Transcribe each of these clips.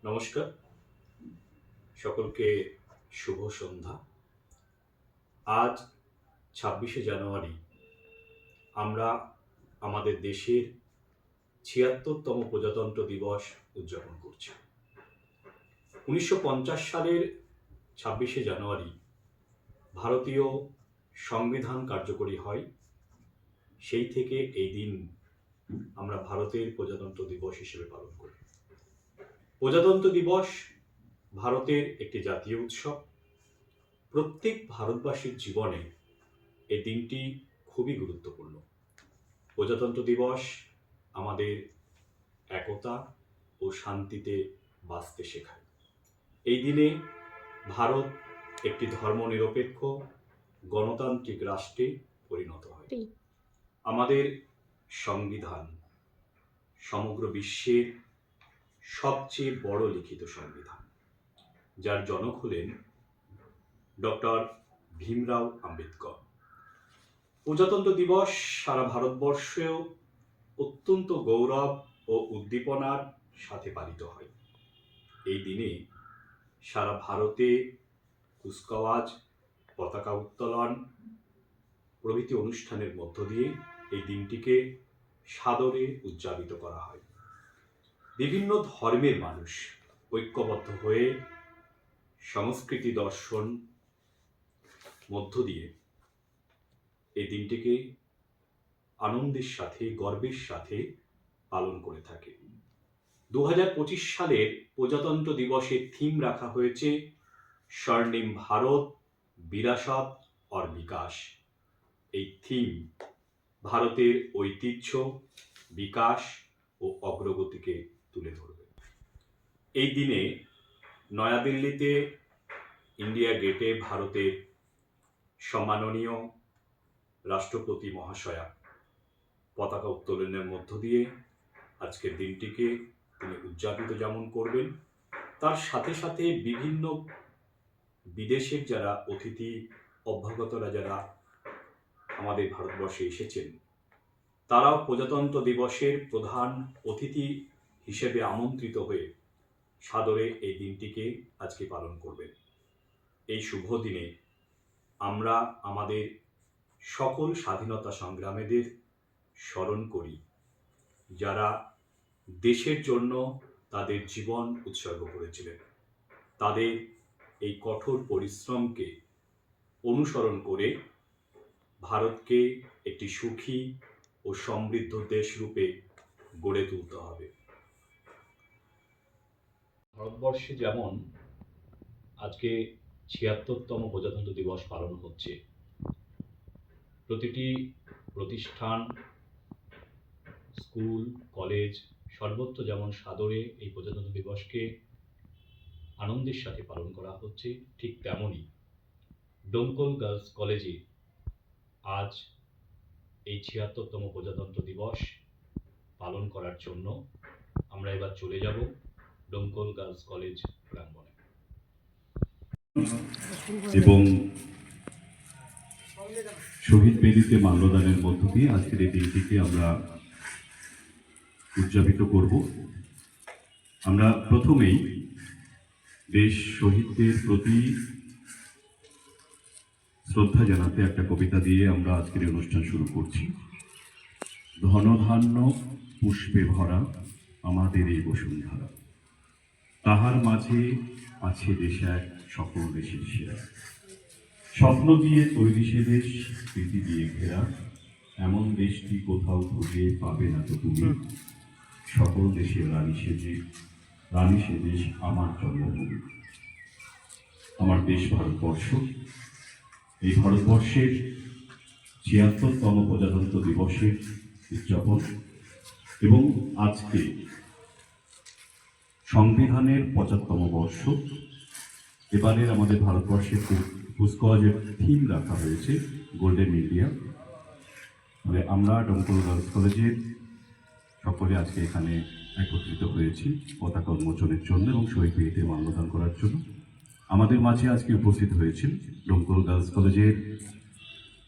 নমস্কার, সকলকে শুভ সন্ধ্যা। আজ ২৬শে জানুয়ারি আমরা আমাদের দেশের ৭৬তম প্রজাতন্ত্র দিবস উদযাপন করছি। ১৯৫০ সালের ২৬শে জানুয়ারি ভারতীয় সংবিধান কার্যকরী হয়। সেই থেকে এই দিন আমরা ভারতের প্রজাতন্ত্র দিবস হিসেবে পালন করি। প্রজাতন্ত্র দিবস ভারতের একটি জাতীয় উৎসব। প্রত্যেক ভারতবাসীর জীবনে এই দিনটি খুবই গুরুত্বপূর্ণ। প্রজাতন্ত্র দিবস আমাদের একতা ও শান্তিতে বাঁচতে শেখায়। এই দিনে ভারত একটি ধর্মনিরপেক্ষ গণতান্ত্রিক রাষ্ট্রে পরিণত হয়। আমাদের সংবিধান সমগ্র বিশ্বের সবচেয়ে বড় লিখিত সংবিধান, যার জনক হলেন ডক্টর ভীমরাও আম্বেদকর। প্রজাতন্ত্র দিবস সারা ভারতবর্ষেও অত্যন্ত গৌরব ও উদ্দীপনার সাথে পালিত হয়। এই দিনে সারা ভারতে কুচকাওয়াজ, পতাকা উত্তোলন প্রভৃতি অনুষ্ঠানের মধ্য দিয়ে এই দিনটিকে সাদরে উদযাপিত করা হয়। বিভিন্ন ধর্মের মানুষ ঐক্যবদ্ধ হয়ে সংস্কৃতি দর্শন মধ্য দিয়ে এই দিনটিকে আনন্দের সাথে গর্বের সাথে পালন করে থাকে। ২০২৫ সালের প্রজাতন্ত্র দিবসের থিম রাখা হয়েছে স্বর্ণিম ভারত, বিরাসত और বিকাশ। এই থিম ভারতের ঐতিহ্য, বিকাশ ও অগ্রগতিকে তুলে ধরবে। এই দিনে নয়াদিল্লিতে ইন্ডিয়া গেটে ভারতের সম্মাননীয় রাষ্ট্রপতি মহাশয়া পতাকা উত্তোলনের মধ্য দিয়ে আজকের দিনটিকে তিনি উদযাপিত যেমন করবেন, তার সাথে সাথে বিভিন্ন বিদেশের যারা অতিথি অভ্যাগতরা যারা আমাদের ভারতবর্ষে এসেছেন, তারাও প্রজাতন্ত্র দিবসের প্রধান অতিথি হিসেবে আমন্ত্রিত হয়ে সাদরে এই দিনটিকে আজকে পালন করবেন। এই শুভ দিনে আমরা আমাদের সকল স্বাধীনতা সংগ্রামীদের স্মরণ করি, যারা দেশের জন্য তাদের জীবন উৎসর্গ করেছিলেন। তাদের এই কঠোর পরিশ্রমকে অনুসরণ করে ভারতকে একটি সুখী ও সমৃদ্ধ দেশ রূপে গড়ে তুলতে হবে। ভারতবর্ষে যেমন আজকে ৭৬তম প্রজাতন্ত্র দিবস পালন হচ্ছে, প্রতিটি প্রতিষ্ঠান, স্কুল, কলেজ সর্বত্র যেমন সাদরে এই প্রজাতন্ত্র দিবসকে আনন্দের সাথে পালন করা হচ্ছে, ঠিক তেমনই ডোমকল গার্লস কলেজে আজ এই ৭৬তম প্রজাতন্ত্র দিবস পালন করার জন্য আমরা এবার চলে যাব ডোমকল গার্লস কলেজ প্রাঙ্গণে। এবং শহীদ বেদিতে মাল্যদানের মধ্য দিয়ে আজকের এই দিনটিকে আমরা উদযাপিত করব। আমরা প্রথমেই দেশ শহীদদের প্রতি শ্রদ্ধা জানাতে একটা কবিতা দিয়ে আমরা আজকের অনুষ্ঠান শুরু করছি। ধনধান্য পুষ্পে ভরা আমাদের এই বসুন্ধরা, তাহার মাঝে আছে দেশ এক সকল দেশের সেরা। স্বপ্ন দিয়ে তৈরি সে দেশ, স্মৃতি দিয়ে ঘেরা, এমন দেশটি কোথাও খুঁজে পাবে না তো তুমি। সকল দেশের রানী সে দেশ আমার জন্মভূমি। আমার দেশ ভারতবর্ষ। এই ভারতবর্ষের ৭৬তম প্রজাতন্ত্র দিবসের উদযাপন এবং আজকে সংবিধানের ৭৫তম বর্ষ। এবারের আমাদের ভারতবর্ষের কুচকাওয়াজের থিম রাখা হয়েছে গোল্ডেন ইন্ডিয়া। মানে আমরা ডোমকল গার্লস কলেজের সকলে আজকে এখানে একত্রিত হয়েছি পতাকা উন্মোচনের জন্য এবং শহীদ বেদিতে মাল্যদান করার জন্য। আমাদের মাঝে আজকে উপস্থিত হয়েছেন ডোমকল গার্লস কলেজের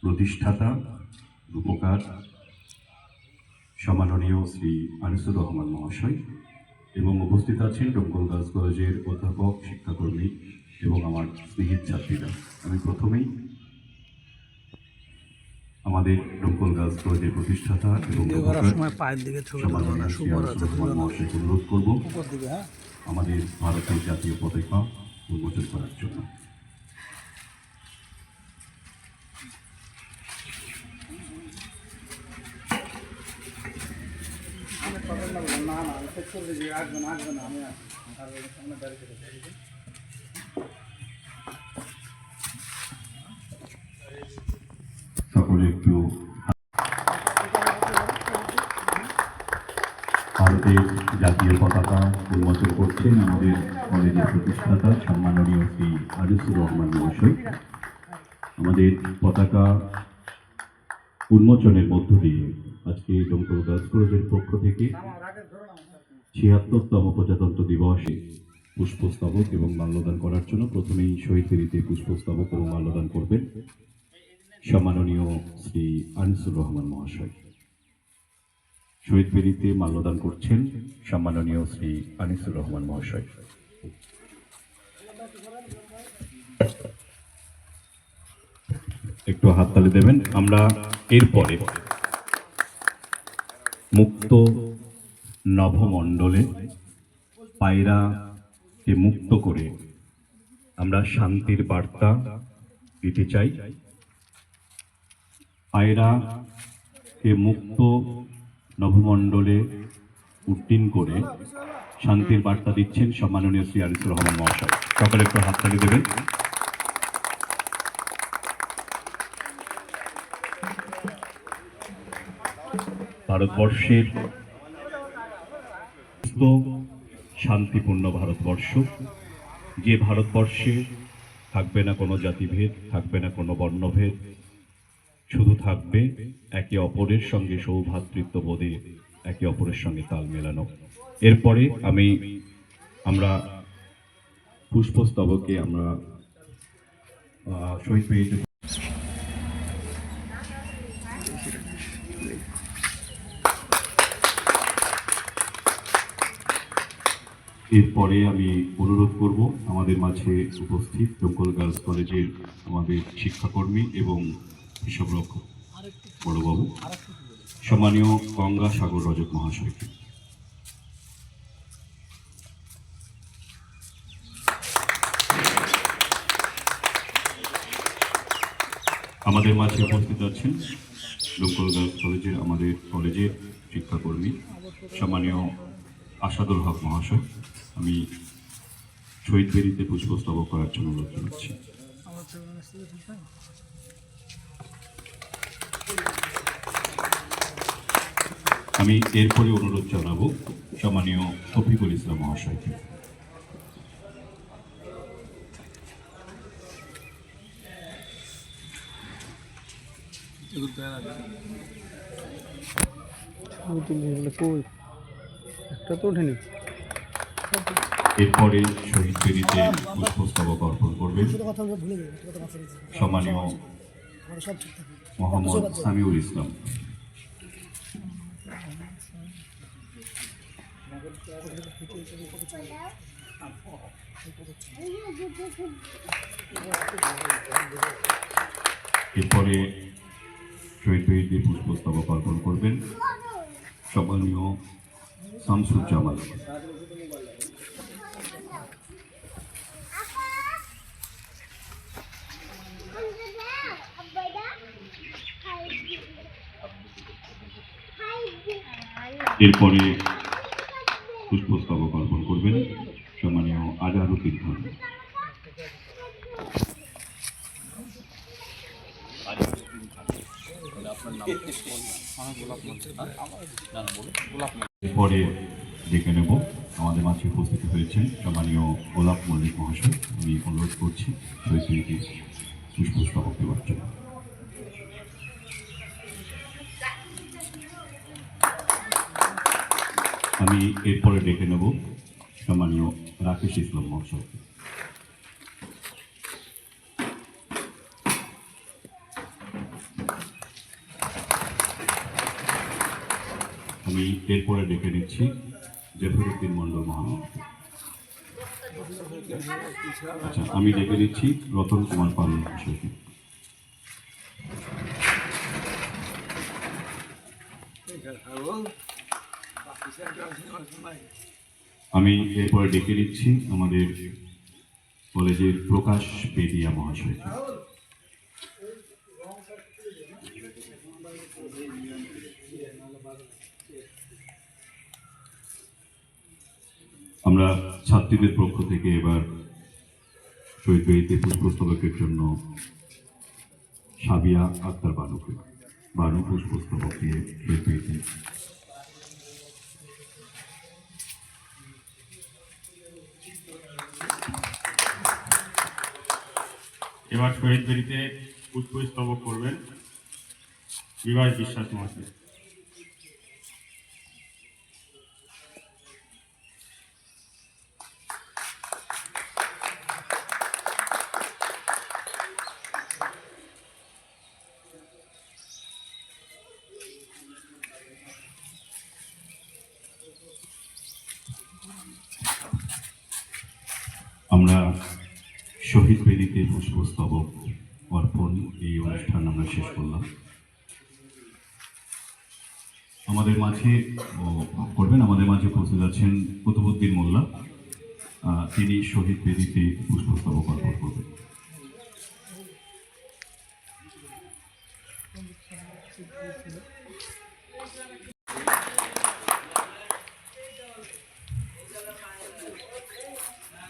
প্রতিষ্ঠাতা, রূপকার সম্মাননীয় শ্রী আনিসুর রহমান মহাশয়, এবং উপস্থিত আছেন ডোমকল গার্লস কলেজের অধ্যাপক, শিক্ষাকর্মী এবং আমার স্নেহিত ছাত্রীরা। আমি প্রথমেই আমাদের ডোমকল গার্লস কলেজের প্রতিষ্ঠাতা এবং সম্মাননীয় শ্রী আনিসুর রহমান মহাশয়কে অনুরোধ করব আমাদের ভারতের জাতীয় পতাকা উন্মোচন করার জন্য। সকলে একটু ভারতের জাতীয় পতাকা উন্মোচন করছেন আমাদের কলেজের প্রতিষ্ঠাতা সম্মাননীয় শ্রী আনিসুর রহমান মহাশয়। আমাদের পতাকা উন্মোচনের মধ্য দিয়ে আজকে ডোমকল গার্লস কলেজের পক্ষ থেকে ৭৬তম প্রজাতন্ত্র দিবসে পুষ্পস্তবক এবং মাল্যদান করার জন্য প্রথমেই শহীদ বেদিতে পুষ্পস্তবক এবং মাল্যদান করবেন সম্মাননীয় শ্রী আনিসুর রহমান মহাশয়। শহীদ বেদিতে মাল্যদান করছেন সম্মাননীয় শ্রী আনিসুর রহমান মহাশয়। একটু হাততালি দেবেন। আমরা এরপরে মুক্ত নভমণ্ডলে পায়রাকে মুক্ত করে আমরা শান্তির বার্তা দিতে চাই। পায়রাকে মুক্ত নভমণ্ডলে উড্ডীন করে শান্তির বার্তা দিচ্ছেন সম্মাননীয় শ্রী আনিসুর রহমান মহাশয়। সকলে একটু হাততালি দেবেন। ভারতবর্ষের শান্তিপূর্ণ ভারতবর্ষ, যে ভারতবর্ষে থাকবে না কোনো জাতিভেদ, থাকবে না কোনো বর্ণভেদ, শুধু থাকবে একে অপরের সঙ্গে সৌভ্রাতৃত্ববোধে একে অপরের সঙ্গে তাল মেলানো। এরপরে আমরা পুষ্পস্তবকে আমরা শহীদ বেদিতে এরপরে আমি অনুরোধ করব আমাদের মাঝে উপস্থিত ডোমকল গার্লস কলেজের আমাদের শিক্ষাকর্মী এবং হিসাবরক্ষক বড়বাবু সম্মানীয় গঙ্গা সাগর রজক মহাশয়কে। আমাদের মাঝে উপস্থিত আছেন ডোমকল গার্লস কলেজের আমাদের কলেজের শিক্ষাকর্মী সম্মানীয় আসাদুল হক মহাশয়। আমি শহীদ বেদিতে পুষ্পস্তবক করার জন্য অনুরোধ জানাচ্ছি। আমি এরপরে অনুরোধ জানাবো সম্মানীয় শফিকুল ইসলাম মহাশয়কে। এরপরে শহীদ বেদিতে পুষ্পস্তবক অর্পণ করবেন সম্মানীয় মোহাম্মদ সামিউল ইসলাম। এরপরে শহীদ বেদিতে পুষ্পস্তবক অর্পণ করবেন সম্মানীয় শামসুজ্জামান। এরপরে পুষ্পস্তবক অর্পণ করবেন সম্মানীয় আজহারুদ্দিন খান। এরপরে ডেকে নেব আমাদের মাঝে উপস্থিত হয়েছেন সম্মানীয় গোলাপ মল্লিক মহাশয়। আমি অনুরোধ করছি শহীদ পুষ্পস্তবক দেওয়ার জন্য। আমি এরপরে ডেকে নেব সম্মানীয় রাকেশ ইসলাম মহাশয়। আমি এরপরে ডেকে নিচ্ছি জফরউদ্দিন মন্ডল মহাশয়। আচ্ছা, আমি ডেকে দিচ্ছি রতন কুমার পাল মহাশয়কে। আমি এরপরে ডেকে দিচ্ছি আমাদের কলেজের প্রকাশ বেদিয়া মহাশয়কে। আমরা ছাত্রীদের পক্ষ থেকে এবার শহীদ বেদিতে পুষ্পস্তবকের জন্য সাবিয়া আক্তার বানু পুষ্পস্তবক দিয়ে শহীদ বেদিতে। এবার শহীদ বেদিতে পুষ্পস্তবক করবেন বিভাস বিশ্বাস মহাশয়। আমরা শহীদ বেদিতে পুষ্পস্তবক অর্পণ এই অনুষ্ঠান আমরা শেষ করলাম। আমাদের মাঝে উপস্থিত আছেন কুতুবউদ্দিন মোল্লা, তিনি শহীদ বেদিতে পুষ্পস্তবক অর্পণ করবেন।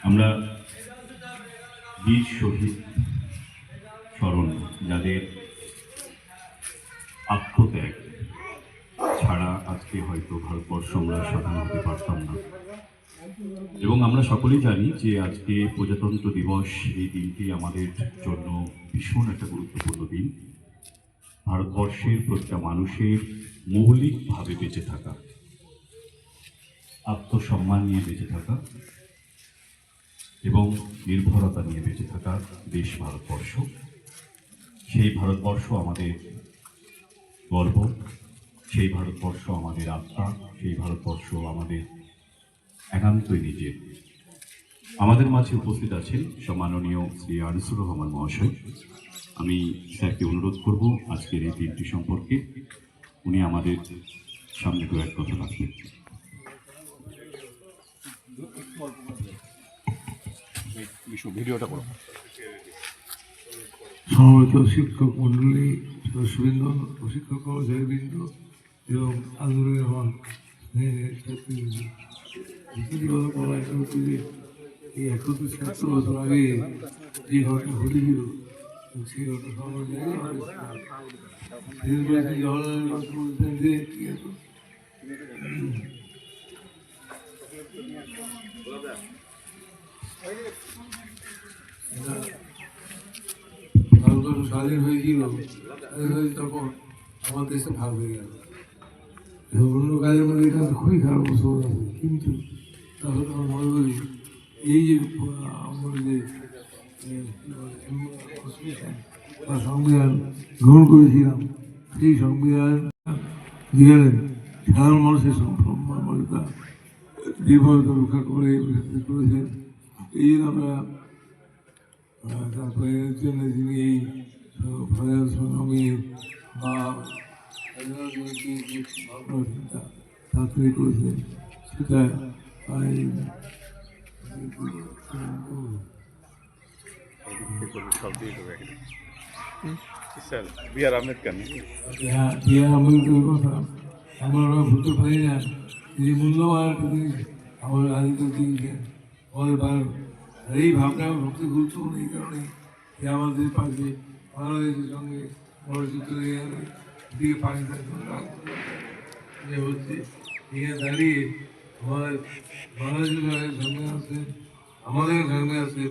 আমরা বীর শহীদ স্মরণ, যাদের আত্মত্যাগ ছাড়া আজকে হয়তো ভারতবর্ষ আমরা স্বাধীন হতে পারতাম না। এবং আমরা সকলেই জানি যে আজকে প্রজাতন্ত্র দিবস, এই দিনটি আমাদের জন্য ভীষণ একটা গুরুত্বপূর্ণ দিন। ভারতবর্ষের প্রতিটা মানুষের মৌলিকভাবে বেঁচে থাকা, আত্মসম্মান নিয়ে বেঁচে থাকা এবং নির্ভরতা নিয়ে বেঁচে থাকা দেশ ভারতবর্ষ। সেই ভারতবর্ষ আমাদের গর্ব, সেই ভারতবর্ষ আমাদের আত্মা, সেই ভারতবর্ষ আমাদের একান্তই নিজের। আমাদের মাঝে উপস্থিত আছেন সম্মাননীয় শ্রী আনিসুর রহমান মহাশয়। আমি স্যারকে অনুরোধ করব আজকের এই দিনটি সম্পর্কে উনি আমাদের সামনে দু এক কথা রাখবেন। ভিডিওটা করো। সমবেত শিক্ষক মন্ডলী, সদস্যবৃন্দ, শিক্ষক কর্মচারীবৃন্দ এবং আন্দোলনের আমার ছাত্রীবৃন্দ, এই 71 বছর আগে যে ঘটনা ঘটেছিল সেই ঘটনা সম্বন্ধে ভারতবর্ষ স্বাধীন হয়েছিল, তখন আমার দেশে ভাগ হয়ে গেল। অন্য কাজের মধ্যে এটা খুবই খারাপ অবস্থা আছে, কিন্তু তাহলে আমার মনে করি এই যে আমরা যে সংবিধান গ্রহণ করেছিলাম, সেই সংবিধান যেখানে সাধারণ মানুষের সম্মান মর্যাদা নির্ভরতা রক্ষা করে করেছেন। এই জন্য আমরা তারপরে জন্য যিনি এই সংগ্রামের বা চিন্তা তাড়াতাড়ি করেছেন, সেটা বিআর আহমেদ কেন কথা আমরা ভুলতে পারি না। যে মূল্যবান আমাদের রাজনীতি দিয়েছেন আমাদের এই ভাবনা সবচেয়ে গুরুত্বপূর্ণ এই কারণে যে আমাদের পাশে বাংলাদেশের সঙ্গে দিকে পানি হচ্ছে, এখানে দাঁড়িয়ে আমাদের বাংলাদেশের সঙ্গে আছে, আমাদের সঙ্গে আছে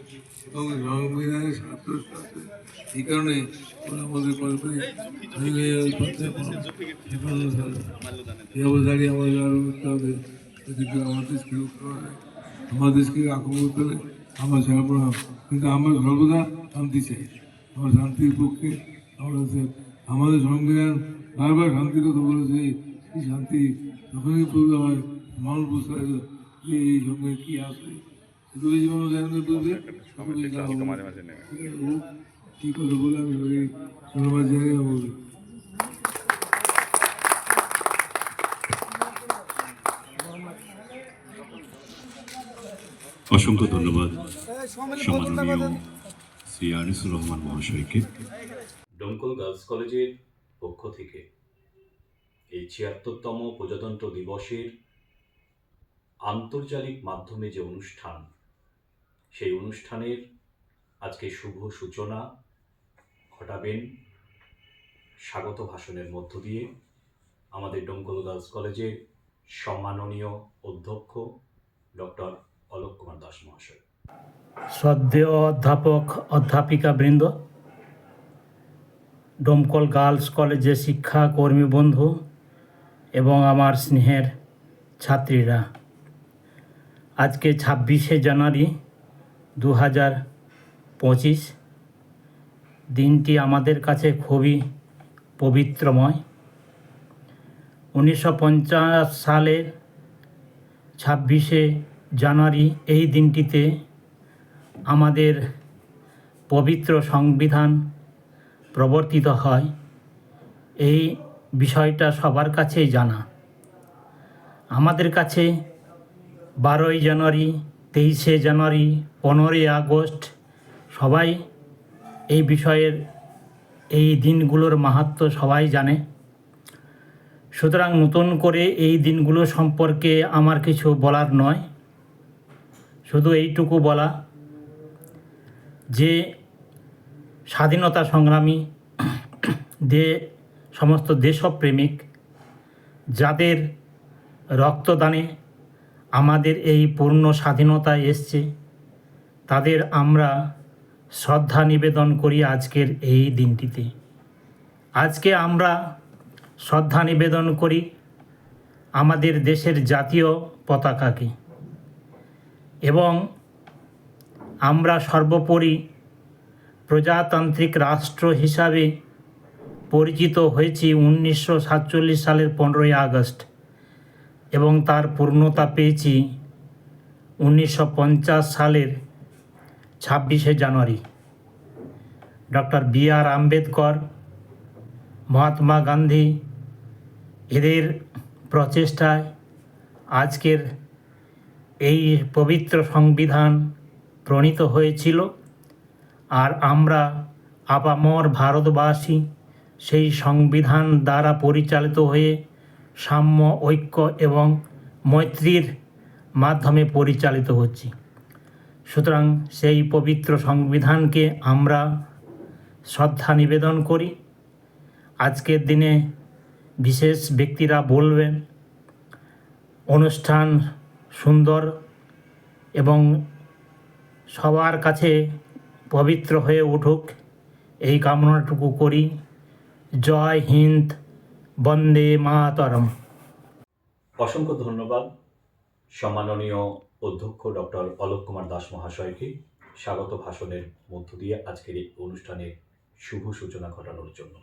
এবং সংবিধানের স্বার্থ আছে। এই কারণে ওরা আমাদের এই অবস্থায় আমাদের আরো করতে হবে, আমার দেশকে রক্ষা করে, আমার দেশকে আক্রমণ করতে হবে আমরা ছাড়ব না। কিন্তু আমরা সর্বদা শান্তি চাই, আমরা শান্তির পক্ষে। আমাদের সংবিধান বারবার শান্তির কথা বলেছে, এই শান্তি যখনই প্রয়োজন হয় মানুষ বুঝতে পারে যে এই সঙ্গে কি আছে সেগুলো জীবন জানতে বলবে মাঝে মাঝে নেবে কি কথা বলে আমি ধন্যবাদ জানিয়ে বলি। অসংখ্য ধন্যবাদ সম্মাননীয় শ্রী আনিসুর রহমান মহাশয়কে। ডোমকল গার্লস কলেজের পক্ষ থেকে এই ৭৬তম প্রজাতন্ত্র দিবসের আন্তর্জালিক মাধ্যমে যে অনুষ্ঠান, সেই অনুষ্ঠানের আজকে শুভ সূচনা ঘটাবেন স্বাগত ভাষণের মধ্য দিয়ে আমাদের ডোমকল গার্লস কলেজের সম্মাননীয় অধ্যক্ষ ডক্টর অলোক কুমার দাস মহাশয়। শ্রদ্ধেয় অধ্যাপক অধ্যাপিকা বৃন্দ, ডোমকল গার্লস কলেজের শিক্ষাকর্মী বন্ধু এবং আমার স্নেহের ছাত্রীরা, আজকে ২৬শে জানুয়ারি ২০২৫ দিনটি আমাদের কাছে খুবই পবিত্রময়। ১৯৫০ সালের ২৬শে জানুয়ারি এই দিনটিতে আমাদের পবিত্র সংবিধান প্রবর্তিত হয়। এই বিষয়টা সবার কাছেই জানা। আমাদের কাছে ১২ই জানুয়ারি, ২৩শে জানুয়ারি, ১৫ই আগস্ট সবাই এই বিষয়ের এই দিনগুলোর মাহাত্ম্য সবাই জানে। সুতরাং নতুন করে এই দিনগুলো সম্পর্কে আমার কিছু বলার নয়, শুধু এইটুকু বলা যে স্বাধীনতা সংগ্রামী সমস্ত দেশপ্রেমিক যাদের রক্তদানে আমাদের এই পূর্ণ স্বাধীনতা এসছে, তাদের আমরা শ্রদ্ধা নিবেদন করি আজকের এই দিনটিতে। আজকে আমরা শ্রদ্ধা নিবেদন করি আমাদের দেশের জাতীয় পতাকাকে, এবং আমরা সর্বোপরি প্রজাতান্ত্রিক রাষ্ট্র হিসাবে পরিচিত হয়েছি ১৯৪৭ সালের ১৫ই আগস্ট, এবং তার পূর্ণতা পেয়েছি ১৯৫০ সালের ২৬শে জানুয়ারি। Doctor B R. আম্বেদকর, মহাত্মা গান্ধী এদের প্রচেষ্টায় আজকের এই পবিত্র সংবিধান প্রণীত হয়েছিল। আর আমরা আপামর ভারতবাসী সেই সংবিধান দ্বারা পরিচালিত হয়ে সাম্য, ঐক্য এবং মৈত্রীর মাধ্যমে পরিচালিত হচ্ছি। সুতরাং সেই পবিত্র সংবিধানকে আমরা শ্রদ্ধা নিবেদন করি। আজকের দিনে বিশেষ ব্যক্তিরা বলবেন, অনুষ্ঠান সুন্দর এবং সবার কাছে পবিত্র হয়ে উঠুক, এই কামনাটুকু করি। জয় হিন্দ, বন্দে মাতরম। অসংখ্য ধন্যবাদ সম্মাননীয় অধ্যক্ষ ডক্টর অলোক কুমার দাস মহাশয়কে স্বাগত ভাষণের মধ্য দিয়ে আজকের এই অনুষ্ঠানের শুভ সূচনা ঘটানোর জন্য।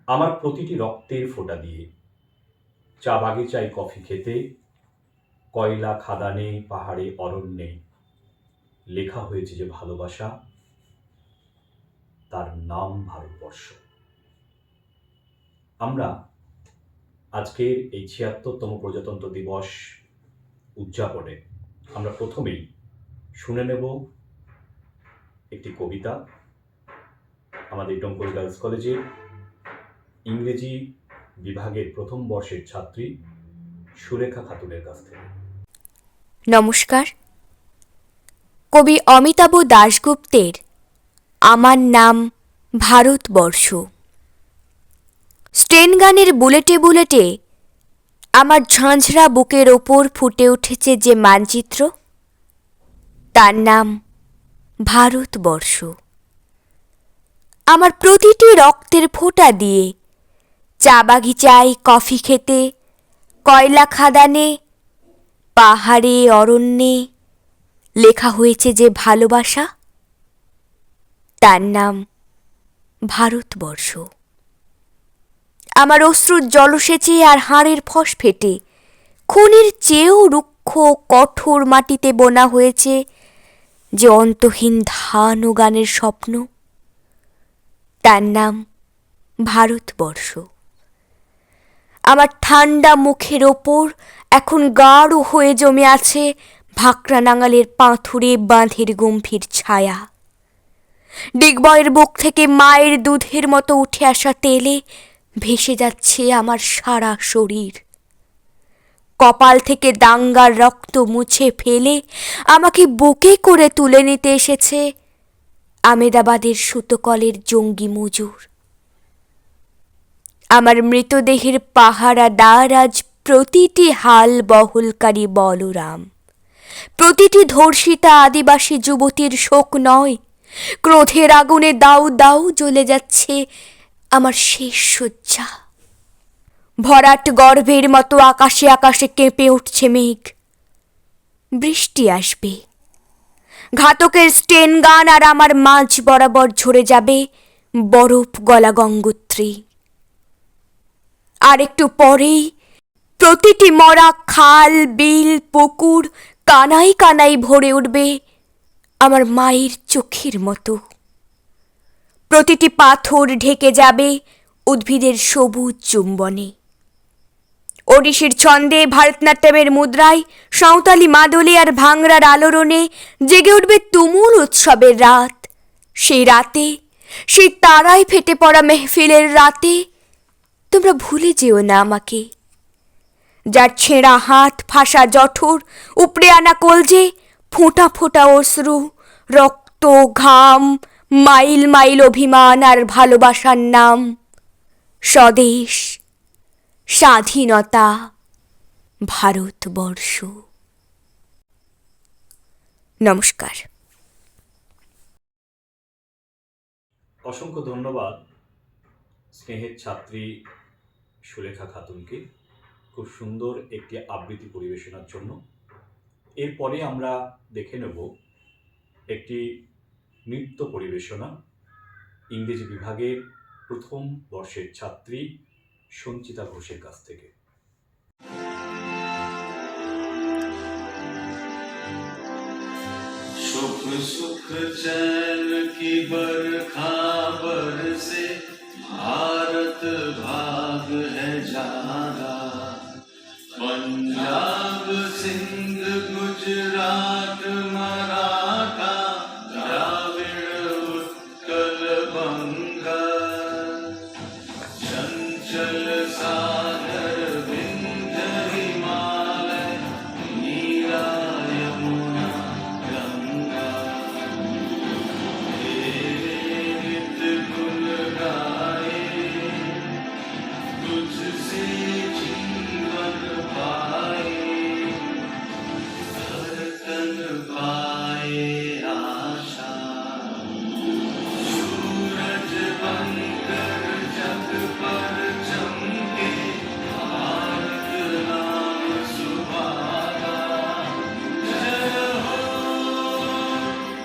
আমার প্রতিটি রক্তের ফোঁটা দিয়ে চা বাগিচায় কফি খেতে, কয়লা খাদানে, পাহাড়ে, অরণ্যে লেখা হয়েছে যে ভালোবাসা, তার নাম ভারতবর্ষ। আমরা আজকের এই ৭৬তম প্রজাতন্ত্র দিবস উদযাপনে আমরা প্রথমেই শুনে নেব একটি কবিতা আমাদের ডোমকল গার্লস কলেজের ইংরেজি বিভাগের প্রথম বর্ষের ছাত্রী সুলেখা খাতুনের কাছ থেকে। নমস্কার। কবি অমিতাভ দাশগুপ্তের আমার নাম ভারতবর্ষ। স্টেনগানের বুলেটে বুলেটে আমার ঝাঁঝরা বুকের ওপর ফুটে উঠেছে যে মানচিত্র, তার নাম ভারতবর্ষ। আমার প্রতিটি রক্তের ফোঁটা দিয়ে চা বাগিচায় কফি খেতে, কয়লা খাদানে, পাহাড়ে, অরণ্যে লেখা হয়েছে যে ভালোবাসা, তার নাম ভারতবর্ষ। আমার অশ্রুর জলসেচে আর হাড়ের ফসফেটে খনির চেয়েও রুক্ষ কঠোর মাটিতে বোনা হয়েছে যে অন্তহীন ধান ও গানের স্বপ্ন, তার নাম ভারতবর্ষ। আমার ঠান্ডা মুখের ওপর এখন গাঢ় হয়ে জমে আছে ভাকরা নাঙালের পাথুরে বাঁধের গম্ভীর ছায়া। ডিগবয়ের বুক থেকে মায়ের দুধের মতো উঠে আসা তেলে ভেসে যাচ্ছে আমার সারা শরীর। কপাল থেকে দাঙ্গার রক্ত মুছে ফেলে আমাকে বুকে করে তুলে নিতে এসেছে আমেদাবাদের সুতোকলের জঙ্গি মজুর। আমার মৃতদেহের পাহারাদার আজ প্রতিটি হাল বহলকারী বলরাম, প্রতিটি ধর্ষিতা আদিবাসী যুবতীর শোক নয়, ক্রোধের আগুনে দাউ দাউ জ্বলে যাচ্ছে আমার শেষ শয্যা। ভরাট গর্ভের মতো আকাশে আকাশে কেঁপে উঠছে মেঘ। বৃষ্টি আসবে, ঘাতকের স্টেন গান আর আমার মাঝ বরাবর ঝরে যাবে বরফ গলা গঙ্গোত্রী। আর একটু পরেই প্রতিটি মরা খাল বিল পুকুর কানাই কানাই ভরে উঠবে আমার মায়ের চোখের মতো। প্রতিটি পাথর ঢেকে যাবে উদ্ভিদের সবুজ চুম্বনে। ওড়িশির ছন্দে, ভারতনাট্যমের মুদ্রায়, সাঁওতালি মাদলে আর ভাংড়ার আলোড়নে জেগে উঠবে তুমুল উৎসবের রাত। সেই রাতে, সেই তারায় ফেটে পড়া মেহফিলের রাতে তোমরা ভুলে যেও না আমাকে। যার ছেঁড়া হাত, ফাঁসা জঠর, উপড়ে আনা কলজে, ফোঁটা ফোঁটা অশ্রু, রক্ত, ঘাম, মাইল মাইল অভিমান আর ভালোবাসার নাম স্বদেশ, স্বাধীনতা, ভারতবর্ষ। নমস্কার। অসংখ্য ধন্যবাদ স্নেহের ছাত্রী সুলেখা খাতুনকে খুব সুন্দর একটি আবৃত্তি পরিবেশনার জন্য। এরপরে আমরা দেখে নেব একটি নৃত্য পরিবেশনা ইংরেজি বিভাগের প্রথম বর্ষের ছাত্রী সঞ্চিতা ঘোষের কাছ থেকে। सुख सुख चैन की बरखा बरसे, भारत भाग है जागा। पंजाब सिंध गुजरात मराठा, द्राविड़ उत्कल बंगा। चंचल सागर विंध्य हिमालय, नीला यमुना गंगा। तेरे नित गुण गाए, तुझसे जीवन पाए। हर तन पाए आशा, सूरज बनकर जग पर चमके। भारत नाम सुहागा, जय हो,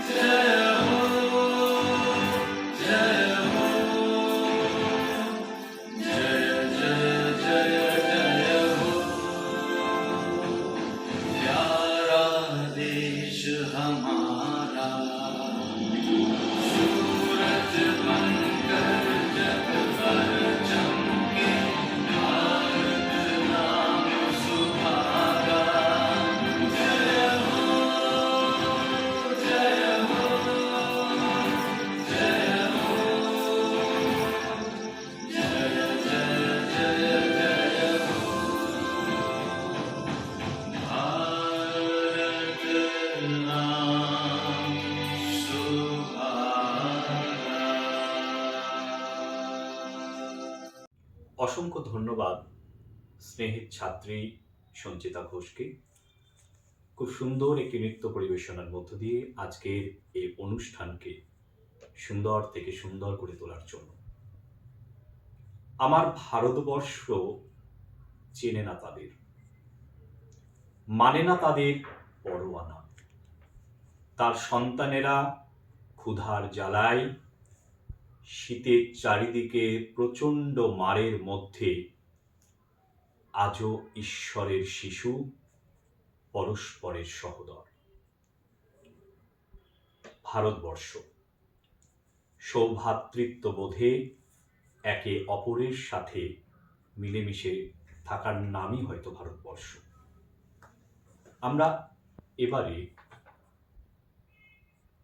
जय हो, जय हो। जय जय जय जय हो। प्यारा देश हमारा, सूरज बनकर जग पर चमके। भारत नाम सुहागा, जय हो, जय हो, जय हो। जय जय जय जय हो। भारत नाम सुहागा। অসংখ্য ধন্যবাদ স্নেহের ছাত্রী সঞ্চিতা ঘোষকে খুব সুন্দর একটি নৃত্য পরিবেশনার মধ্য দিয়ে আজকের এই অনুষ্ঠানকে সুন্দর থেকে সুন্দর করে তোলার জন্য। আমার ভারতবর্ষ চেনে না তাদের, মানে না তাদের পরোয়ানা। তার সন্তানেরা ক্ষুধার জ্বালায় শীতের চারিদিকে প্রচণ্ড মারের মধ্যে আজও ঈশ্বরের শিশু, পরস্পরের সহোদর। ভারতবর্ষ সৌভ্রাতৃত্ববোধে একে অপরের সাথে মিলেমিশে থাকার নামই হয়তো ভারতবর্ষ। আমরা এবারে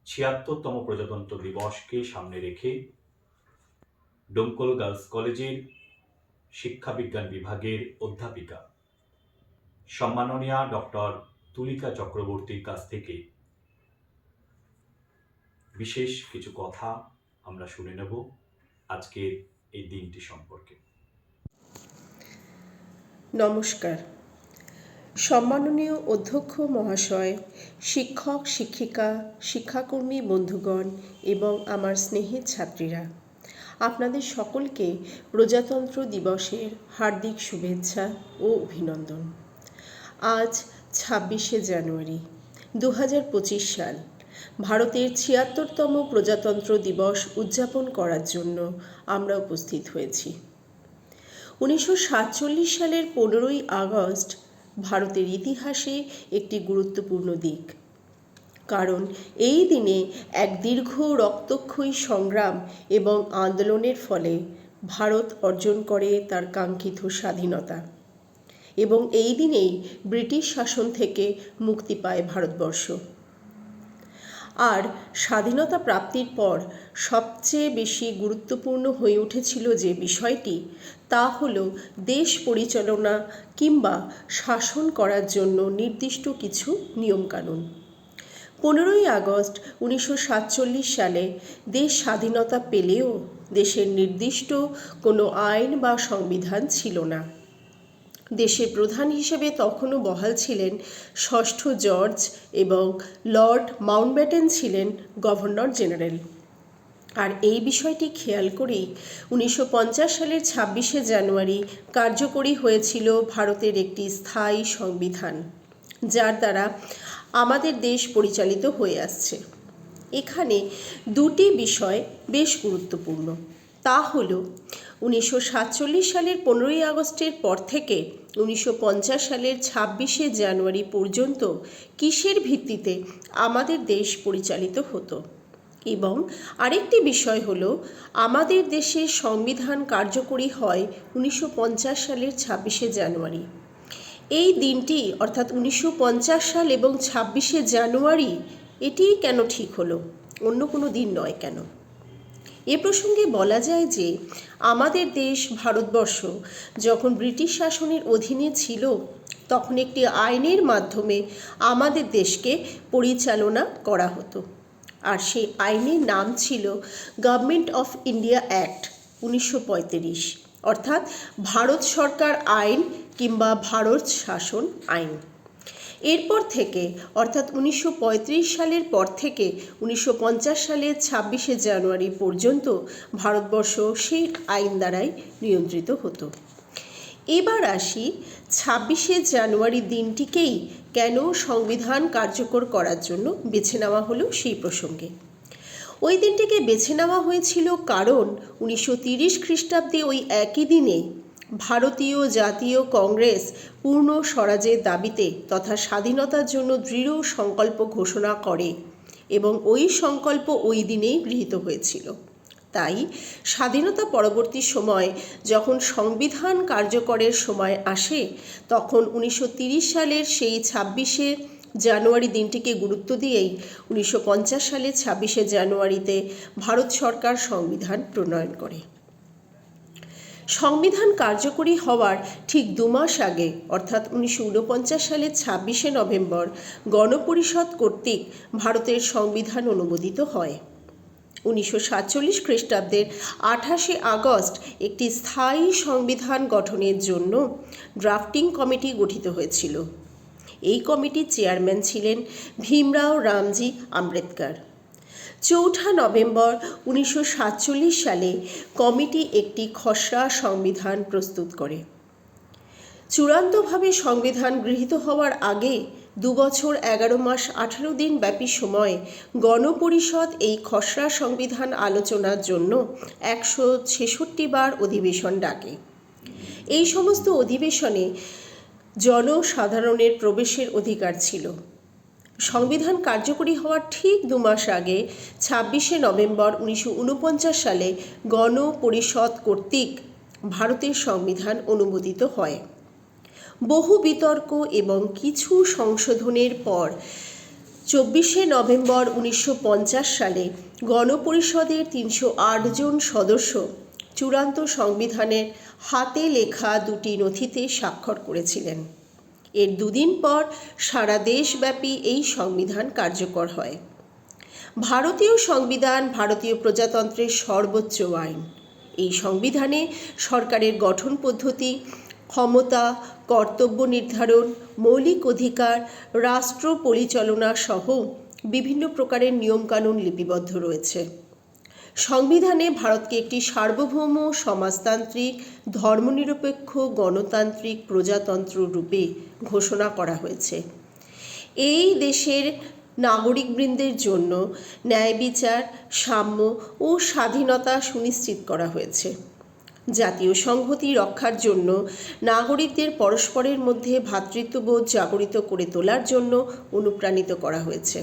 ৭৬তম প্রজাতন্ত্র দিবসকে সামনে রেখে ডোমকল গার্লস কলেজের শিক্ষাবিজ্ঞান বিভাগের অধ্যাপিকা সম্মাননীয়া ডক্টর তুলিকা চক্রবর্তীর কাছ থেকে বিশেষ কিছু কথা আমরা শুনে নেব আজকের এই দিনটি সম্পর্কে। নমস্কার। সম্মাননীয় অধ্যক্ষ মহাশয়, শিক্ষক শিক্ষিকা, শিক্ষাকর্মী বন্ধুগণ এবং আমার স্নেহের ছাত্রীরা, আপনাদের সকলকে প্রজাতন্ত্র দিবসের হার্দিক শুভেচ্ছা ও অভিনন্দন। আজ ২৬শে জানুয়ারি ২০২৫ সাল, ভারতের ৭৬তম প্রজাতন্ত্র দিবস উদযাপন করার জন্য আমরা উপস্থিত হয়েছি। ১৯৪৭ সালের ১৫ই আগস্ট ভারতের ইতিহাসে একটি গুরুত্বপূর্ণ দিক, কারণ এই দিনে এক দীর্ঘ রক্তক্ষয়ী সংগ্রাম এবং আন্দোলনের ফলে ভারত অর্জন করে তার কাঙ্ক্ষিত স্বাধীনতা, এবং এই দিনেই ব্রিটিশ শাসন থেকে মুক্তি পায় ভারতবর্ষ। আর স্বাধীনতা প্রাপ্তির পর সবচেয়ে বেশি গুরুত্বপূর্ণ হয়ে উঠেছিল যে বিষয়টি, তা হল দেশ পরিচালনা কিংবা শাসন করার জন্য নির্দিষ্ট কিছু নিয়মকানুন। ১৫ই আগস্ট ১৯৪৭ সালে দেশ স্বাধীনতা পেলেও দেশের নির্দিষ্ট কোনো আইন বা সংবিধান ছিল না। দেশের প্রধান হিসেবে তখনও বহাল ছিলেন ষষ্ঠ জর্জ এবং লর্ড মাউন্টব্যাটেন ছিলেন গভর্নর জেনারেল। আর এই বিষয়টি খেয়াল করেই ১৯৫০ সালের ২৬শে জানুয়ারি কার্যকরী হয়েছিল ভারতের একটি স্থায়ী সংবিধান, যার দ্বারা আমাদের দেশ পরিচালিত হয়ে আসছে। এখানে দুটি বিষয় বেশ গুরুত্বপূর্ণ, তা হল ১৯৪৭ সালের ১৫ই আগস্টের পর থেকে ১৯৫০ সালের ২৬শে জানুয়ারি পর্যন্ত কিসের ভিত্তিতে আমাদের দেশ পরিচালিত হতো, এবং আরেকটি বিষয় হলো আমাদের দেশের সংবিধান কার্যকরী হয় ১৯৫০ সালের ২৬শে জানুয়ারি। এই দিনটি অর্থাৎ ১৯৫০ সাল এবং ২৬শে জানুয়ারি এটিই কেন ঠিক হলো, অন্য কোনো দিন নয় কেন? এ প্রসঙ্গে বলা যায় যে আমাদের দেশ ভারতবর্ষ যখন ব্রিটিশ শাসনের অধীনে ছিল, তখন একটি আইনের মাধ্যমে আমাদের দেশকে পরিচালনা করা হতো, আর সেই আইনের নাম ছিল গভর্নমেন্ট অফ ইন্ডিয়া অ্যাক্ট ১৯৩৫, অর্থাৎ ভারত সরকার আইন কিংবা ভারত শাসন আইন। এরপর থেকে অর্থাৎ ১৯৩৫ সালের পর থেকে ১৯৫০ সালের ২৬শে জানুয়ারি পর্যন্ত ভারতবর্ষ সেই আইন দ্বারাই নিয়ন্ত্রিত হতো। এবার আসি ২৬শে জানুয়ারি দিনটিকেই কেন সংবিধান কার্যকর করার জন্য বেছে নেওয়া হলো সেই প্রসঙ্গে। ওই দিনটিকে বেছে নেওয়া হয়েছিল কারণ ১৯৩০ খ্রিস্টাব্দে ওই একই দিনে ভারতীয় জাতীয় কংগ্রেস পূর্ণ স্বরাজের দাবিতে তথা স্বাধীনতার জন্য দৃঢ় সংকল্প ঘোষণা করে, এবং ওই সংকল্প ওই দিনেই গৃহীত হয়েছিল। তাই স্বাধীনতা পরবর্তী সময় যখন সংবিধান কার্যকরের সময় আসে, তখন ১৯৩০ সালের সেই ২৬শে জানুয়ারি দিনটিকে গুরুত্ব দিয়েই ১৯৫০ সালের ২৬শে জানুয়ারিতে ভারত সরকার সংবিধান প্রণয়ন করে। সংবিধান কার্যকরী হওয়ার ঠিক ২ মাস আগে অর্থাৎ ১৯৪৯ সালের ২৬শে নভেম্বর গণপরিষদ কর্তৃক ভারতের সংবিধান অনুমোদিত হয়। ১৯৪৭ খ্রিস্টাব্দের ২৮শে আগস্ট একটি স্থায়ী সংবিধান গঠনের জন্য ড্রাফটিং কমিটি গঠিত হয়েছিল। এই কমিটির চেয়ারম্যান ছিলেন ভীমরাও রামজি আম্বেদকর। ৪ঠা নভেম্বর ১৯৪৭ সালে কমিটি একটি খসড়া সংবিধান প্রস্তুত করে। চূড়ান্তভাবে সংবিধান গৃহীত হওয়ার আগে ২ বছর ১১ মাস ১৮ দিন ব্যাপী সময়ে গণপরিষদ এই খসড়া সংবিধান আলোচনার জন্য ১৬৬ বার অধিবেশন ডাকে, এই সমস্ত অধিবেশনে জনসাধারণের প্রবেশের অধিকার ছিল। সংবিধান কার্যকরী হওয়ার ঠিক 2 মাস আগে 26শে নভেম্বর 1949 সালে গণপরিষদ কর্তৃক ভারতের সংবিধান অনুমোদিত হয়। বহু বিতর্ক এবং কিছু সংশোধনের পর 24শে নভেম্বর 1950 সালে গণপরিষদের 308 জন সদস্য চূড়ান্ত সংবিধানের হাতে লেখা 2টি নথিতে স্বাক্ষর করেছিলেন। এর 2 দিন পর সারা দেশব্যাপী এই সংবিধান কার্যকর হয়। ভারতীয় সংবিধান ভারতীয় প্রজাতন্ত্রের সর্বোচ্চ আইন। এই সংবিধানে সরকারের গঠন পদ্ধতি, ক্ষমতা, কর্তব্য নির্ধারণ, মৌলিক অধিকার, রাষ্ট্র পরিচালনা সহ বিভিন্ন প্রকারের নিয়মকানুন লিপিবদ্ধ রয়েছে। সংবিধানে ভারতকে একটি সার্বভৌম সমাজতান্ত্রিক, ধর্মনিরপেক্ষ, গণতান্ত্রিক প্রজাতন্ত্র রূপে ঘোষণা করা হয়েছে। এই দেশের নাগরিকবৃন্দের জন্য ন্যায় বিচার, সাম্য ও স্বাধীনতা সুনিশ্চিত করা হয়েছে। জাতীয় সংহতি রক্ষার জন্য নাগরিকদের পরস্পরের মধ্যে ভ্রাতৃত্ববোধ জাগরিত করে তোলার জন্য অনুপ্রাণিত করা হয়েছে।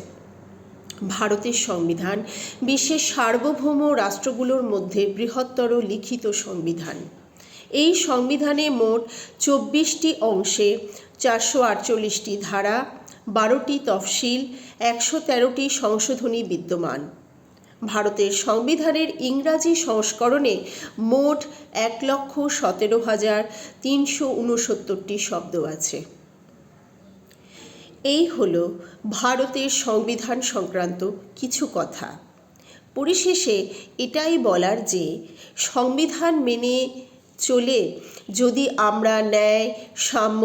ভারতের সংবিধান বিশ্বের সার্বভৌম রাষ্ট্রগুলোর মধ্যে বৃহত্তর লিখিত সংবিধান। এই সংবিধানে মোট 24টি অংশে 448টি ধারা, 12টি তফসিল, 113টি সংশোধনী বিদ্যমান। ভারতের সংবিধানের ইংরাজি সংস্করণে মোট 1,17,369টি শব্দ আছে। এই হলো ভারতের সংবিধান সংক্রান্ত কিছু কথা। পরিশেষে এটাই বলার যে সংবিধান মেনে চলে যদি আমরা ন্যায়, সাম্য,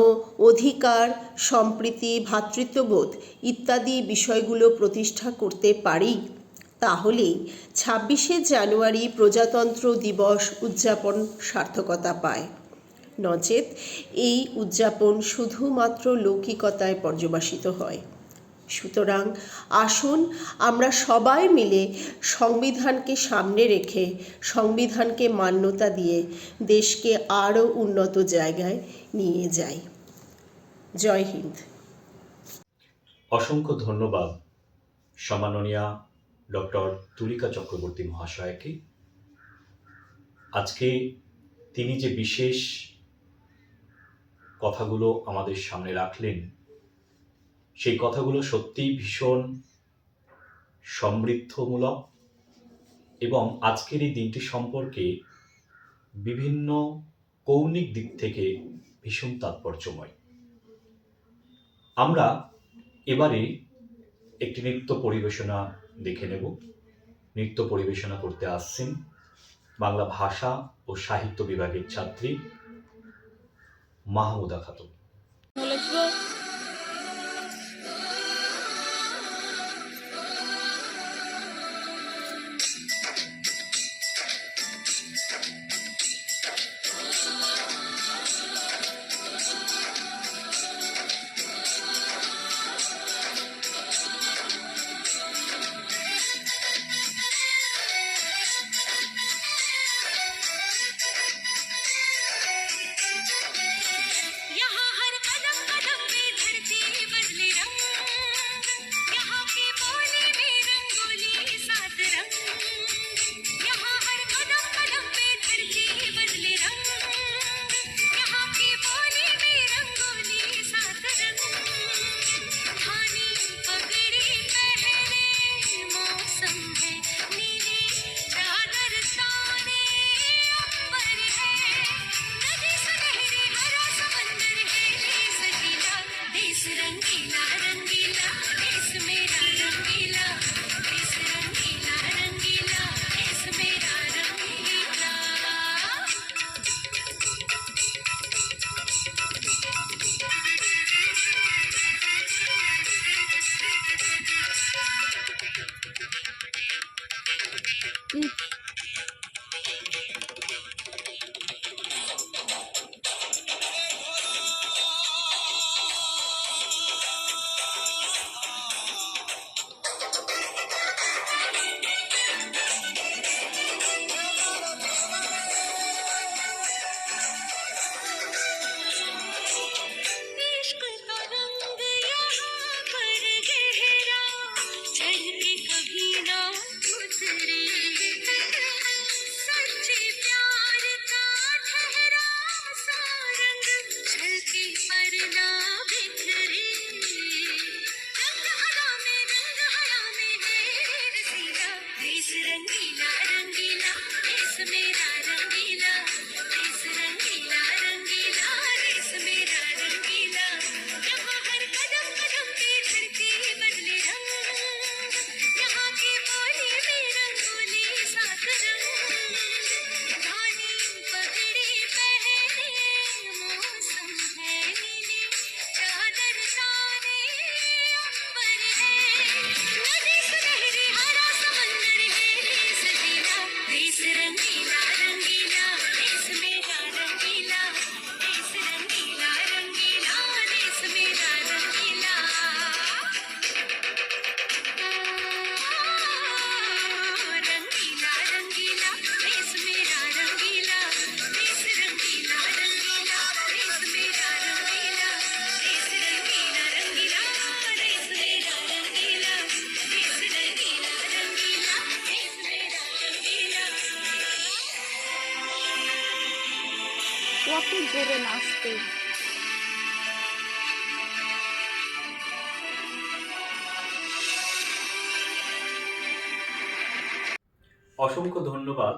অধিকার, সম্প্রীতি, ভ্রাতৃত্ববোধ ইত্যাদি বিষয়গুলো প্রতিষ্ঠা করতে পারি, তাহলেই 26শে জানুয়ারি প্রজাতন্ত্র দিবস উদযাপন সার্থকতা পায়। নচেত এই উদযাপন শুধুমাত্র লৌকিকতায় পর্যবসিত হয়। সুতরাং আসুন আমরা সবাই মিলে সংবিধানকে সামনে রেখে সংবিধানকে মান্যতা দিয়ে দেশকে আরও উন্নত জায়গায় নিয়ে যাই। জয় হিন্দ। অসংখ্য ধন্যবাদ সম্মাননীয়া ডক্টর তুলিকা চক্রবর্তী মহাশয়কে। আজকে তিনি যে বিশেষ কথাগুলো আমাদের সামনে রাখলেন, সেই কথাগুলো সত্যিই ভীষণ সমৃদ্ধমূলক এবং আজকের এই দিনটি সম্পর্কে বিভিন্ন কৌণিক দিক থেকে ভীষণ তাৎপর্যময়। আমরা এবারে একটি নৃত্য পরিবেশনা দেখে নেব। নৃত্য পরিবেশনা করতে আসছেন বাংলা ভাষা ও সাহিত্য বিভাগের ছাত্রী মাহমুদা খাতুন। यहाँ हर कदम कदम में কত জোরে নাচতে। অসংখ্য ধন্যবাদ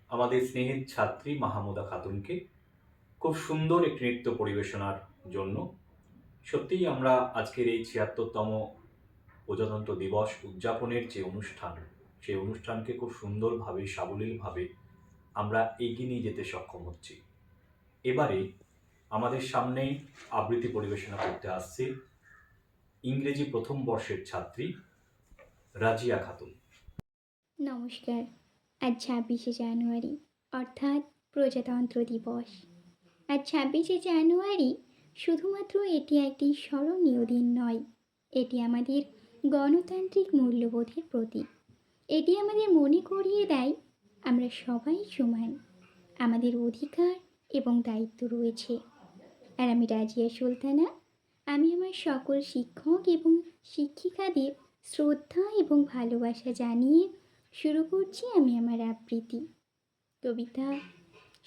আমাদের স্নেহের ছাত্রী মাহমুদা খাতুনকে খুব সুন্দর একটি নৃত্য পরিবেশনার জন্য। সত্যিই আমরা আজকের এই ৭৬তম প্রজাতন্ত্র দিবস উদযাপনের যে অনুষ্ঠান, সেই অনুষ্ঠানকে খুব সুন্দরভাবে সাবলীলভাবে আমরা এগিয়ে নিয়ে যেতে সক্ষম হচ্ছি। এবারে আমাদের সামনে আবৃত্তি পরিবেশনা করতে আসছে ইংরেজি প্রথম বর্ষের ছাত্রী রাজিয়া খাতুন। নমস্কার। আজ ২৬শে জানুয়ারি অর্থাৎ প্রজাতন্ত্র দিবস। আজ ২৬শে জানুয়ারি শুধুমাত্র এটি একটি স্মরণীয় দিন নয়, এটি আমাদের গণতান্ত্রিক মূল্যবোধের প্রতীক। এটি আমাদের মনে করিয়ে দেয় আমরা সবাই সমান, আমাদের অধিকার এবং দায়িত্ব রয়েছে। আর আমি রাজিয়া সুলতানা, আমি আমার সকল শিক্ষক এবং শিক্ষিকাদের শ্রদ্ধা এবং ভালোবাসা জানিয়ে শুরু করছি আমি আমার আবৃত্তি। কবিতা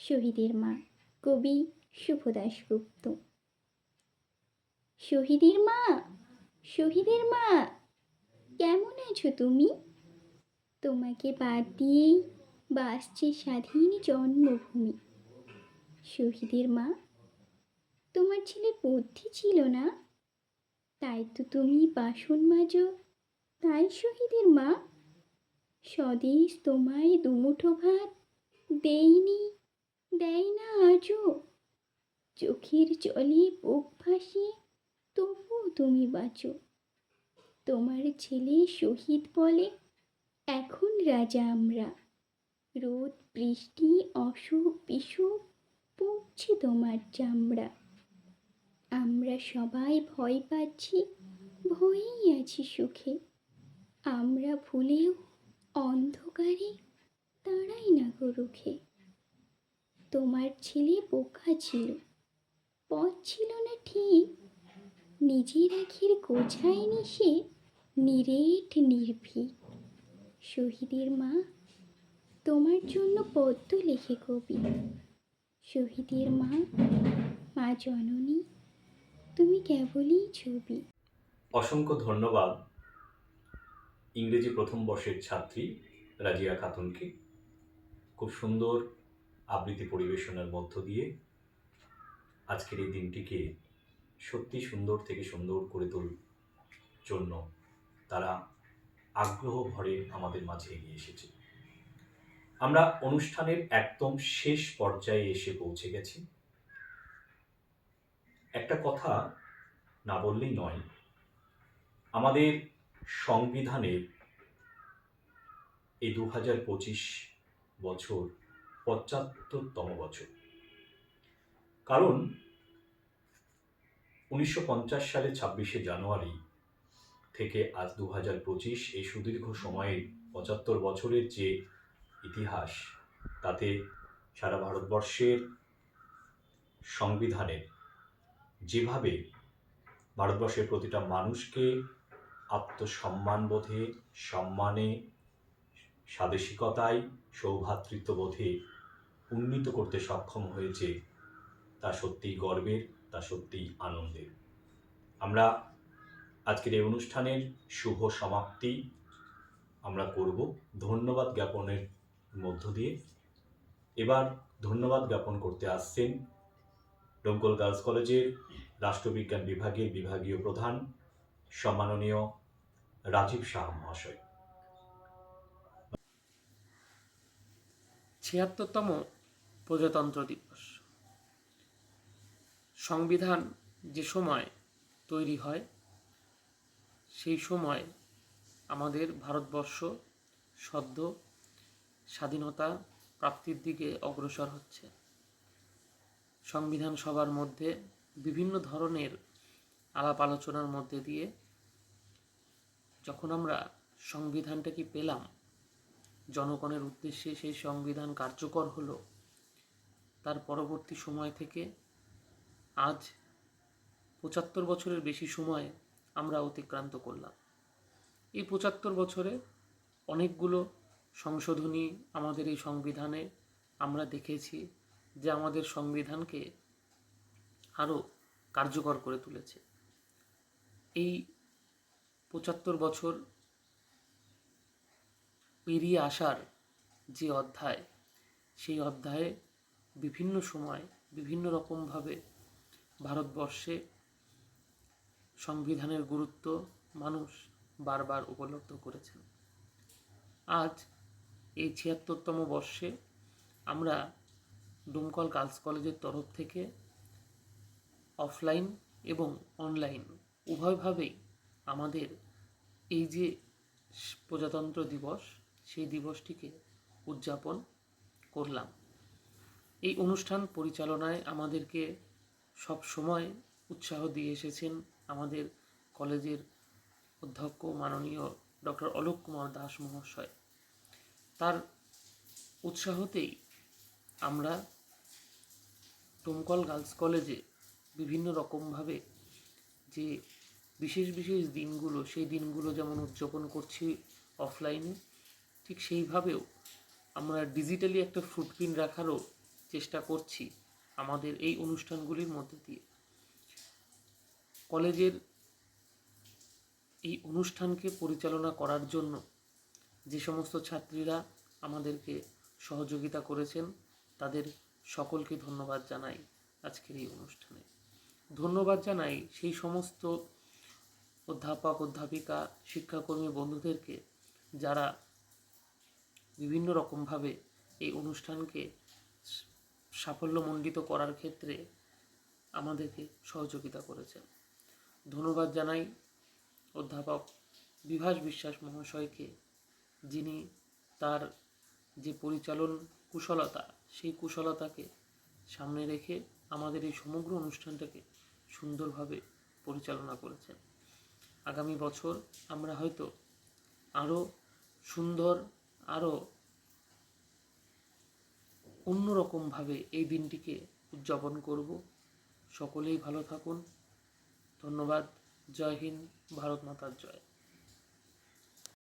শহীদের মা, কবি শুভ দাশগুপ্ত। শহীদের মা, শহীদের মা, কেমন আছো তুমি? তোমাকে বাদ দিয়েই বাসছে স্বাধীন জন্মভূমি। শহীদের মা, তোমার ছেলে বুদ্ধি ছিল না, তাই তো তুমি বাসন মাজো। তাই শহীদের মা, স্বদেশ তোমায় দুমুঠো ভাত দেয়নি, দেয় না আজও। চোখের জলে বুক ভাসিয়ে তবুও তুমি বাঁচো। তোমার ছেলে শহীদ বলে এখন রাজা আমরা। রোদ বৃষ্টি অসুখ বিসুখ পুড়ছে তোমার চামড়া। আমরা সবাই ভয় পাচ্ছি, ভয়েই আছি সুখে। আমরা ভুলেও অন্ধকারে দাঁড়াই না গো রুখে। তোমার ছেলে বোকা ছিল, পথ ছিল না ঠিক, নিজের আখের গোছায়নি সে নিরেট নির্ভীক। শহীদের মা, তোমার জন্য পদ্য লেখে কবি। শহীদের মা, মা জননী, তুমি কেবলই ছবি। অসংখ্য ধন্যবাদ ইংরেজি প্রথম বর্ষের ছাত্রী রাজিয়া খাতুনকে খুব সুন্দর আবৃত্তি পরিবেশনার মধ্য দিয়ে আজকের এই দিনটিকে সত্যি সুন্দর থেকে সুন্দর করে তোলার জন্য তারা আগ্রহ ভরে আমাদের মাঝে এগিয়ে এসেছে। আমরা অনুষ্ঠানের একদম শেষ পর্যায়ে এসে পৌঁছে গেছি। একটা কথা না বললেই নয়, আমাদের সংবিধানের এই ২০২৫ বছর ৭৫তম বছর। কারণ ১৯৫০ সালে ২৬শে জানুয়ারি থেকে আজ ২০২৫ এই সুদীর্ঘ সময়ের ৭৫ বছরের যে ইতিহাস, তাতে সারা ভারতবর্ষের সংবিধানের যেভাবে ভারতবর্ষের প্রতিটা মানুষকে আত্মসম্মানবোধে, সম্মানে, স্বাদেশিকতায়, সৌভ্রাতৃত্ববোধে উন্নীত করতে সক্ষম হয়েছে, তা সত্যিই গর্বের, তা সত্যিই আনন্দের। আমরা আজকের এই অনুষ্ঠানের শুভ সমাপ্তি আমরা করব ধন্যবাদ জ্ঞাপনের মধ্য দিয়ে। এবার ধন্যবাদ জ্ঞাপন করতে আসছেন ডোমকল গার্লস কলেজের রাষ্ট্রবিজ্ঞান বিভাগের বিভাগীয় প্রধান সম্মাননীয় রাজীব সাহা মহাশয়। ৭৬তম প্রজাতন্ত্র দিবস। সংবিধান যে সময় তৈরি হয়, সেই সময় আমাদের ভারতবর্ষ সদ্য স্বাধীনতা প্রাপ্তির দিকে অগ্রসর হচ্ছে। সংবিধান সভার মধ্যে বিভিন্ন ধরনের আলাপ আলোচনার মধ্যে দিয়ে যখন আমরা সংবিধানটা পেলাম, জনগণের উদ্দেশ্যে সেই সংবিধান কার্যকর হলো, তার পরবর্তী সময় থেকে আজ ৭৫ বছরের বেশি সময় আমরা অতিক্রান্ত করলাম। এই ৭৫ বছরে অনেকগুলো সংশোধনী আমাদের এই সংবিধানে আমরা দেখেছি, যে আমাদের সংবিধানকে আরও কার্যকর করে তুলেছে। এই ৭৫ বছর পেরিয়ে আসার যে অধ্যায়, সেই অধ্যায়ে বিভিন্ন সময় বিভিন্ন রকমভাবে ভারতবর্ষে সংবিধানের গুরুত্ব মানুষ বারবার উপলব্ধি করেছেন। আজ এই ৭৬তম বর্ষে আমরা ডোমকল গার্লস কলেজের তরফ থেকে অফলাইন এবং অনলাইন উভয়ভাবেই আমাদের এই যে প্রজাতন্ত্র দিবস, সেই দিবসটিকে উদযাপন করলাম। এই অনুষ্ঠান পরিচালনায় আমাদেরকে সব সময় উৎসাহ দিয়ে এসেছেন আমাদের কলেজের অধ্যক্ষ মাননীয় ডক্টর অলোক কুমার দাস মহাশয়। তার উৎসাহতেই আমরা ডোমকল গার্লস কলেজে বিভিন্ন রকমভাবে যে বিশেষ বিশেষ দিনগুলো, সেই দিনগুলো যেমন উদযাপন করছি অফলাইনে, ঠিক সেইভাবেও আমরা ডিজিটালি একটা ফুটপ্রিন্ট রাখারও চেষ্টা করছি আমাদের এই অনুষ্ঠানগুলির মধ্যে দিয়ে। কলেজের এই অনুষ্ঠানকে পরিচালনা করার জন্য যে সমস্ত ছাত্রীরা আমাদেরকে সহযোগিতা করেছেন, তাদের সকলকে ধন্যবাদ জানাই আজকের এই অনুষ্ঠানে। ধন্যবাদ জানাই সেই সমস্ত অধ্যাপক, অধ্যাপিকা, শিক্ষাকর্মী বন্ধুদেরকে যারা বিভিন্ন রকমভাবে এই অনুষ্ঠানকে সাফল্যমণ্ডিত করার ক্ষেত্রে আমাদেরকে সহযোগিতা করেছেন। ধন্যবাদ জানাই অধ্যাপক বিভাস বিশ্বাস মহাশয়কে, যিনি তার যে পরিচালন কুশলতা, সেই কুশলতাকে সামনে রেখে আমাদের এই সমগ্র অনুষ্ঠানটাকে সুন্দরভাবে পরিচালনা করেছেন। আগামী বছর আমরা হয়তো আরও সুন্দর, আরও অন্যরকমভাবে এই দিনটিকে উদযাপন করব। সকলেই ভালো থাকুন। ধন্যবাদ। জয় হিন্দ। ভারত মাতার জয়।